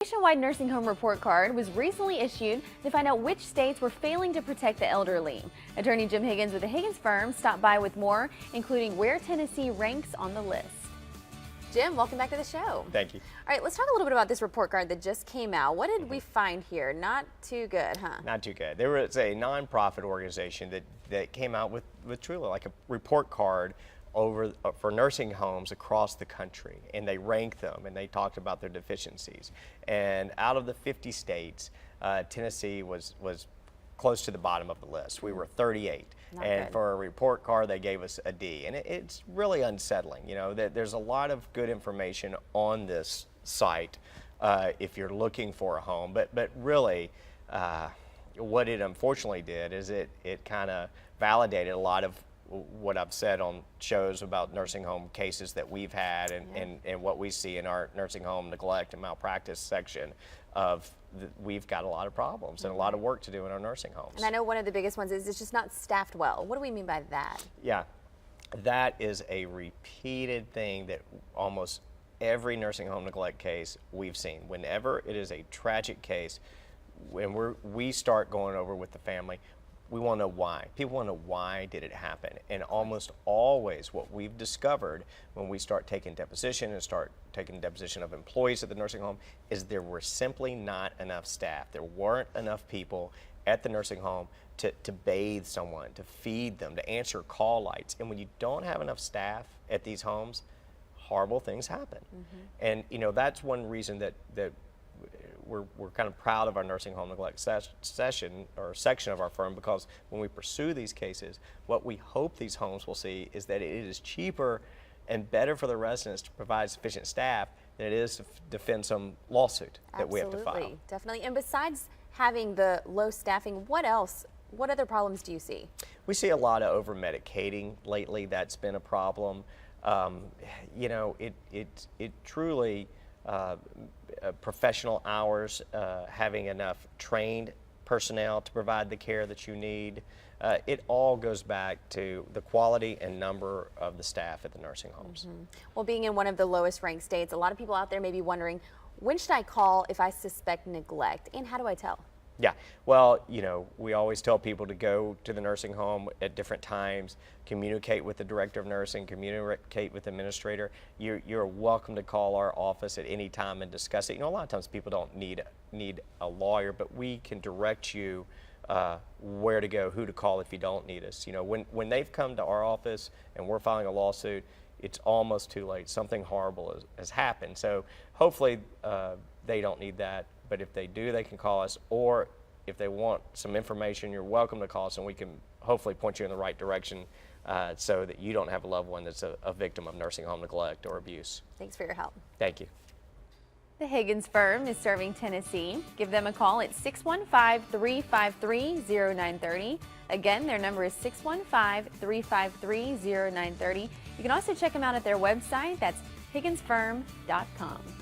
Nationwide nursing home report card was recently issued to find out which states were failing to protect the elderly. Attorney Jim Higgins with the Higgins Firm stopped by with more, including where Tennessee ranks on the list. Jim, welcome back to the show. Thank you. All right, let's talk a little bit about this report card that just came out. What did we find here? Not too good, huh? Not too good. There was a nonprofit organization that came out with truly like a report card for nursing homes across the country, and they ranked them and they talked about their deficiencies. And out of the 50 states, Tennessee was close to the bottom of the list. We were 38. Not and good. for a report card, they gave us a D. And it's really unsettling. You know, there's a lot of good information on this site if you're looking for a home. But really, what it unfortunately did is it kind of validated a lot of what I've said on shows about nursing home cases that we've had and what we see in our nursing home neglect and malpractice section of we've got a lot of problems and a lot of work to do in our nursing homes. And I know one of the biggest ones is it's just not staffed well. What do we mean by that? Yeah, that is a repeated thing that almost every nursing home neglect case we've seen. Whenever it is a tragic case, when we start going over with the family, we want to know why. People want to know why did it happen. And almost always what we've discovered when we start taking deposition and start taking deposition of employees at the nursing home is there were simply not enough staff. There weren't enough people at the nursing home to bathe someone, to feed them, to answer call lights. And when you don't have enough staff at these homes, horrible things happen. And you know, that's one reason that we're kind of proud of our nursing home neglect section of our firm, because when we pursue these cases, what we hope these homes will see is that it is cheaper and better for the residents to provide sufficient staff than it is to defend some lawsuit that we have to file. Absolutely, definitely. And besides having the low staffing, what else? What other problems do you see? We see a lot of over-medicating lately. That's been a problem. You know, it truly professional hours, having enough trained personnel to provide the care that you need. It all goes back to the quality and number of the staff at the nursing homes. Well, being in one of the lowest ranked states, a lot of people out there may be wondering, when should I call if I suspect neglect, and how do I tell? Yeah, well, you know, we always tell people to go to the nursing home at different times, communicate with the director of nursing, communicate with the administrator. You're welcome to call our office at any time and discuss it. You know, a lot of times people don't need a lawyer, but we can direct you where to go, who to call if you don't need us. You know, when they've come to our office and we're filing a lawsuit, it's almost too late. Something horrible has happened. So hopefully they don't need that. But if they do, they can call us, or if they want some information, you're welcome to call us, and we can hopefully point you in the right direction so that you don't have a loved one that's a victim of nursing home neglect or abuse. Thanks for your help. Thank you. The Higgins Firm is serving Tennessee. Give them a call at 615-353-0930. Again, their number is 615-353-0930. You can also check them out at their website. That's higginsfirm.com.